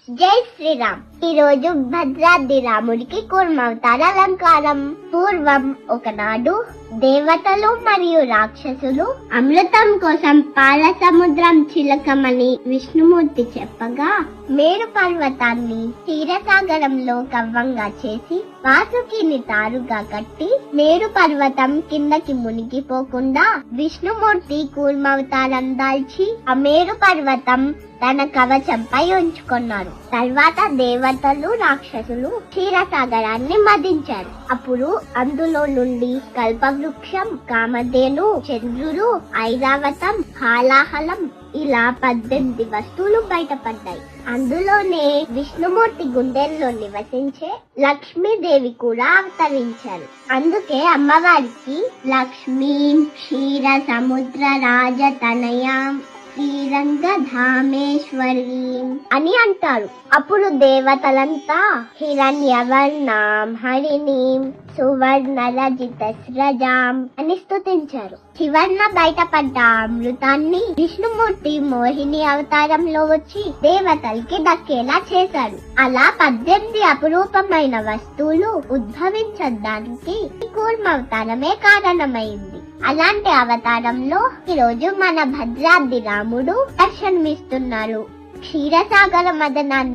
జై శ్రీరామ్. ఈ రోజు భద్రాద్రి రాముడికి కూర్మావతార అలంకారం. పూర్వం ఒకనాడు దేవతలు మరియు రాక్షసులు అమృతం కోసం పాల సముద్రం చిలకమని విష్ణుమూర్తి చెప్పగా మేరు పర్వతాన్ని క్షీరసాగరంలో కవ్వంగా చేసి వాసుకిని తారుగా కట్టి మేరు పర్వతం కిందకి మునిగిపోకుండా విష్ణుమూర్తి కూర్మావతారం దాల్చి ఆ మేరు పర్వతం తన కవచంపై ఉంచుకున్నారు. తర్వాత దేవతలు రాక్షసులు క్షీరసాగరాన్ని మదించారు. అప్పుడు అందులో నుండి కల్పవృక్షం, కామధేను, చంద్రుడు, ఐరావతం, హాలాహలం ఇలా 18 వస్తువులు బయటపడ్డాయి. అందులోనే విష్ణుమూర్తి గుండెల్లో నివసించే లక్ష్మీదేవి కూడా అవతరించారు. అందుకే అమ్మవారికి లక్ష్మీం క్షీర సముద్ర రాజతనయాం శ్రీరంగధామేశ్వరీం అని అంటారు. అప్పుడు దేవతలంతా హిరణ్యవర్ణాం హరిణీం సువర్ణరజిత స్రజాం అని స్తుతించారు. చివర్ణ బయటపడ్డ అమృతాన్ని విష్ణుమూర్తి మోహిని అవతారంలో వచ్చి దేవతలకి దక్కేలా చేశారు. అలా 18 అపురూపమైన వస్తువులు ఉద్భవించడానికి కూర్మావతారమే కారణమైంది. అలాంటి అవతారంలో ఈరోజు మన భద్రాద్రి రాముడు దర్శనమిస్తున్నారు. క్షీరసాగర మదనాన్ని